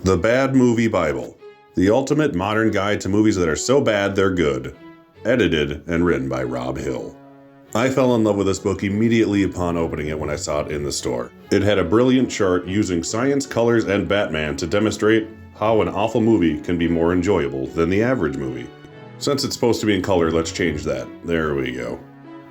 The Bad Movie Bible, the ultimate modern guide to movies that are so bad they're good. Edited and written by Rob Hill. I fell in love with this book immediately upon opening it when I saw it in the store. It had a brilliant chart using science, colors, and Batman to demonstrate how an awful movie can be more enjoyable than the average movie. Since it's supposed to be in color, let's change that. There we go.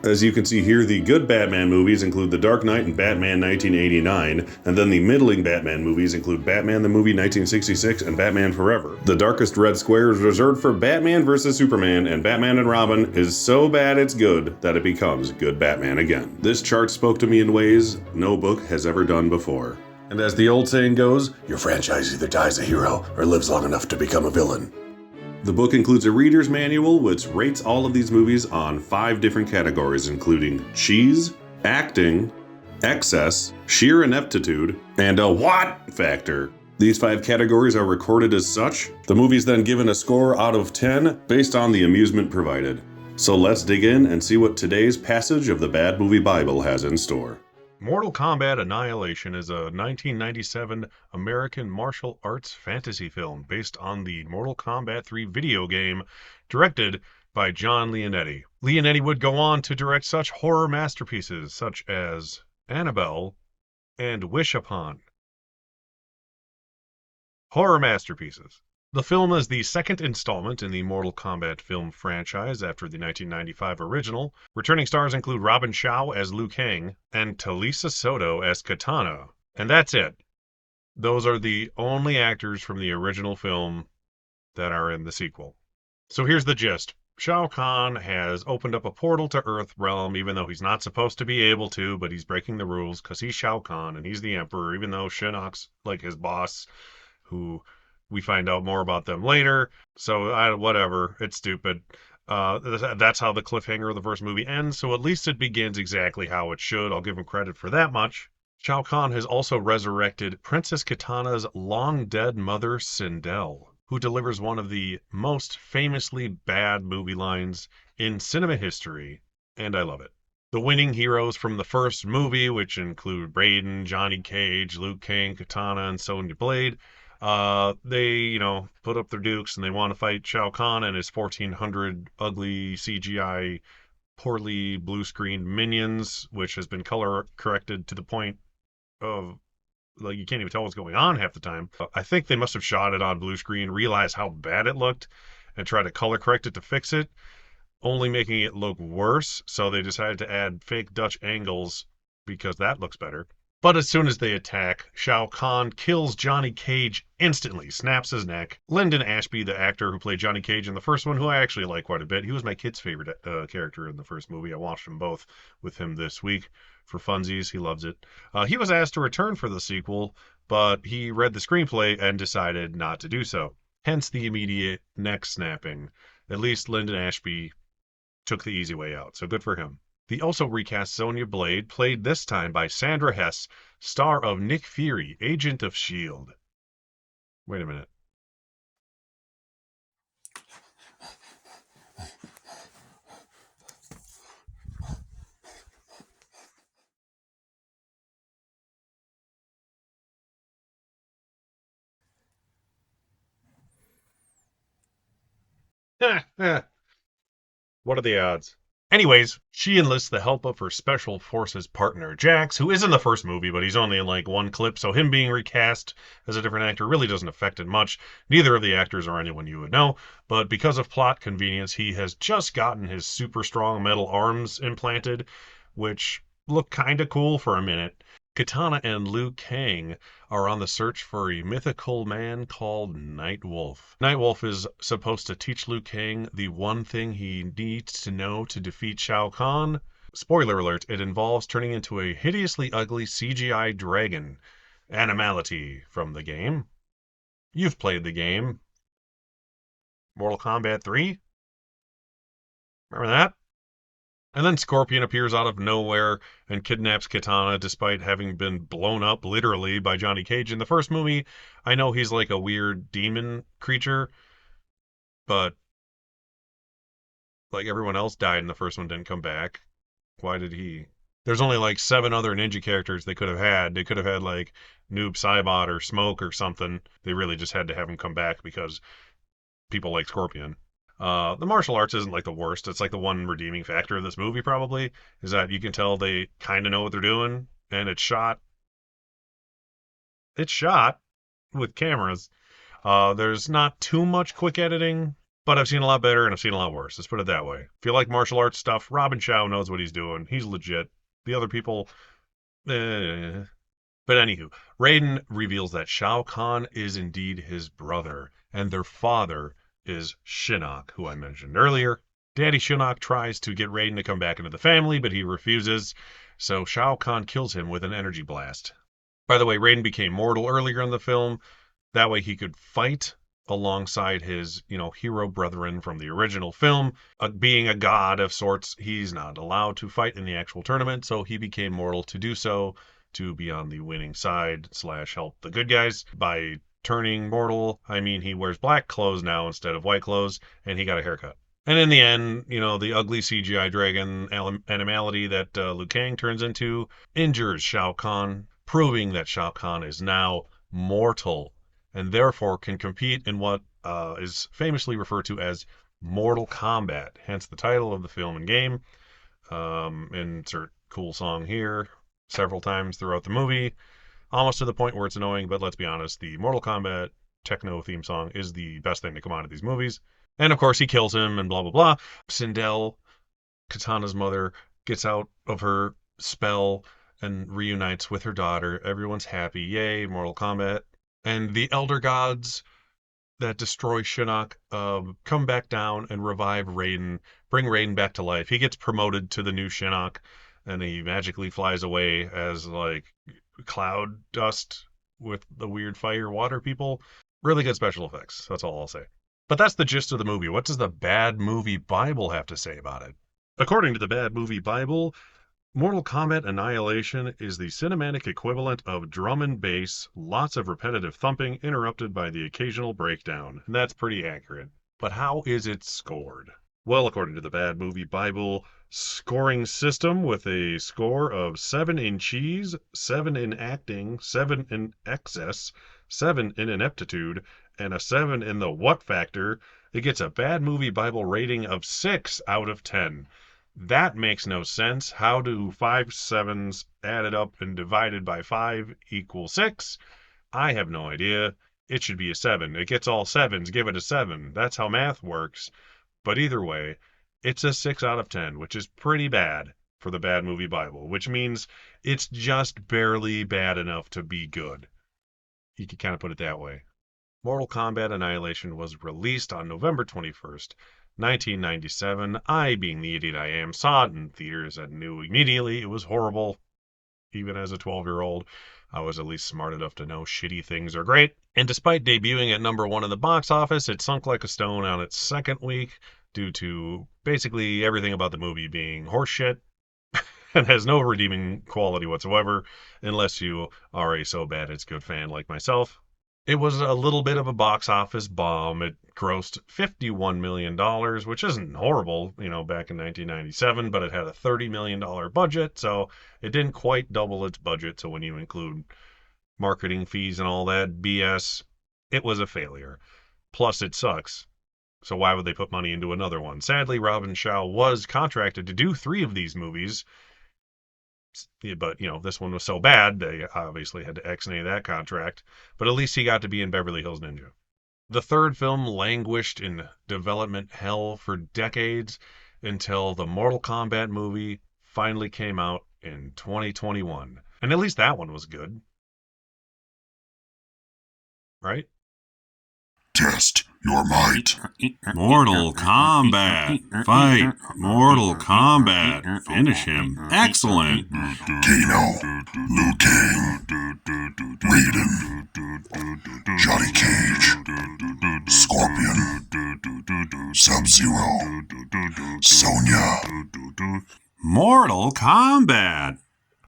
As you can see here, the good Batman movies include The Dark Knight and Batman 1989, and then the middling Batman movies include Batman the Movie 1966 and Batman Forever. The darkest red square is reserved for Batman vs. Superman, and Batman and Robin is so bad it's good that it becomes good Batman again. This chart spoke to me in ways no book has ever done before. And as the old saying goes, your franchise either dies a hero or lives long enough to become a villain. The book includes a reader's manual which rates all of these movies on 5 different categories, including cheese, acting, excess, sheer ineptitude, and a what factor. These 5 categories are recorded as such. The movie's then given a score out of 10 based on the amusement provided. So let's dig in and see what today's passage of the Bad Movie Bible has in store. Mortal Kombat Annihilation is a 1997 American martial arts fantasy film based on the Mortal Kombat 3 video game, directed by John Leonetti. Leonetti would go on to direct such horror masterpieces such as Annabelle and Wish Upon. Horror masterpieces. The film is the second installment in the Mortal Kombat film franchise after the 1995 original. Returning stars include Robin Shou as Liu Kang and Talisa Soto as Kitana. And that's it. Those are the only actors from the original film that are in the sequel. So here's the gist. Shao Kahn has opened up a portal to Earth Realm, even though he's not supposed to be able to, but he's breaking the rules because he's Shao Kahn and he's the Emperor, even though Shinnok's like his boss, who... we find out more about them later, so whatever, it's stupid. That's how the cliffhanger of the first movie ends, so at least it begins exactly how it should. I'll give him credit for that much. Shao Kahn has also resurrected Princess Kitana's long-dead mother, Sindel, who delivers one of the most famously bad movie lines in cinema history, and I love it. The winning heroes from the first movie, which include Raiden, Johnny Cage, Liu Kang, Kitana, and Sonya Blade, they, put up their dukes and they want to fight Shao Kahn and his 1,400 ugly CGI, poorly blue-screened minions, which has been color corrected to the point of, like, you can't even tell what's going on half the time. I think they must have shot it on blue screen, realized how bad it looked, and tried to color correct it to fix it, only making it look worse, so they decided to add fake Dutch angles because that looks better. But as soon as they attack, Shao Kahn kills Johnny Cage instantly, snaps his neck. Lyndon Ashby, the actor who played Johnny Cage in the first one, who I actually like quite a bit, he was my kid's favorite character in the first movie. I watched them both with him this week for funsies. He loves it. He was asked to return for the sequel, but he read the screenplay and decided not to do so. Hence the immediate neck snapping. At least Lyndon Ashby took the easy way out, so good for him. They also recast Sonya Blade, played this time by Sandra Hess, star of Nick Fury, Agent of S.H.I.E.L.D. Wait a minute. What are the odds? Anyways, she enlists the help of her Special Forces partner, Jax, who is in the first movie, but he's only in like one clip, so him being recast as a different actor really doesn't affect it much. Neither of the actors are anyone you would know, but because of plot convenience, he has just gotten his super strong metal arms implanted, which look kinda cool for a minute. Kitana and Liu Kang are on the search for a mythical man called Nightwolf. Nightwolf is supposed to teach Liu Kang the one thing he needs to know to defeat Shao Kahn. Spoiler alert, it involves turning into a hideously ugly CGI dragon. Animality from the game. You've played the game. Mortal Kombat 3? Remember that? And then Scorpion appears out of nowhere and kidnaps Kitana despite having been blown up literally by Johnny Cage in the first movie. I know he's like a weird demon creature, but like everyone else died in the first one, didn't come back. Why did he? There's only like 7 other ninja characters they could have had. They could have had like Noob Saibot or Smoke or something. They really just had to have him come back because people like Scorpion. The martial arts isn't like the worst. It's like the one redeeming factor of this movie probably is that you can tell they kind of know what they're doing, and it's shot with cameras. There's not too much quick editing, but I've seen a lot better and I've seen a lot worse. Let's put it that way. If you like martial arts stuff, Robin Chow knows what he's doing. He's legit. The other people, eh. But anywho, Raiden reveals that Shao Kahn is indeed his brother, and their father is Shinnok, who I mentioned earlier. Daddy Shinnok tries to get Raiden to come back into the family, but he refuses, so Shao Kahn kills him with an energy blast. By the way, Raiden became mortal earlier in the film. That way he could fight alongside his, hero brethren from the original film. Being a god of sorts, he's not allowed to fight in the actual tournament, so he became mortal to do so, to be on the winning side / help the good guys. By turning mortal, I mean he wears black clothes now instead of white clothes, and he got a haircut. And in the end, the ugly CGI dragon animality that Liu Kang turns into injures Shao Kahn, proving that Shao Kahn is now mortal and therefore can compete in what is famously referred to as Mortal Kombat, hence the title of the film and game. Insert cool song here several times throughout the movie, almost to the point where it's annoying, but let's be honest, the Mortal Kombat techno theme song is the best thing to come out of these movies. And of course, he kills him and blah, blah, blah. Sindel, Katana's mother, gets out of her spell and reunites with her daughter. Everyone's happy. Yay, Mortal Kombat. And the Elder Gods that destroy Shinnok come back down and revive Raiden, bring Raiden back to life. He gets promoted to the new Shinnok, and he magically flies away as like cloud dust with the weird fire water people. Really good special effects. That's all I'll say. But that's the gist of the movie. What does the Bad Movie Bible have to say about it? According to the Bad Movie Bible, Mortal Kombat Annihilation is the cinematic equivalent of drum and bass, lots of repetitive thumping interrupted by the occasional breakdown. And that's pretty accurate. But how is it scored? Well, according to the Bad Movie Bible scoring system, with a score of 7 in cheese, 7 in acting, 7 in excess, 7 in ineptitude, and a 7 in the what factor, it gets a Bad Movie Bible rating of 6 out of 10. That makes no sense. How do 5 7s added up and divided by 5 equal 6? I have no idea. It should be a 7. It gets all 7s, give it a 7. That's how math works. But either way, it's a 6 out of 10, which is pretty bad for the Bad Movie Bible, which means it's just barely bad enough to be good. You could kind of put it that way. Mortal Kombat Annihilation was released on November 21st, 1997. I, being the idiot I am, saw it in theaters and knew immediately it was horrible. Even as a 12-year-old, I was at least smart enough to know shitty things are great. And despite debuting at number 1 in the box office, it sunk like a stone on its second week due to basically everything about the movie being horseshit and has no redeeming quality whatsoever, unless you are a so bad it's good fan like myself. It was a little bit of a box office bomb. It grossed $51 million, which isn't horrible, back in 1997, but it had a $30 million budget, so it didn't quite double its budget. So when you include marketing fees and all that BS, it was a failure. Plus, it sucks. So why would they put money into another one? Sadly, Robin Shaw was contracted to do 3 of these movies. But, this one was so bad, they obviously had to ex-nay that contract. But at least he got to be in Beverly Hills Ninja. The third film languished in development hell for decades until the Mortal Kombat movie finally came out in 2021. And at least that one was good. Right? Test your might. Mortal Kombat. Fight. Mortal Kombat. Finish him. Excellent. Kano, Liu Kang, Raiden, Johnny Cage, Scorpion, Sub-Zero, Sonya. Mortal Kombat.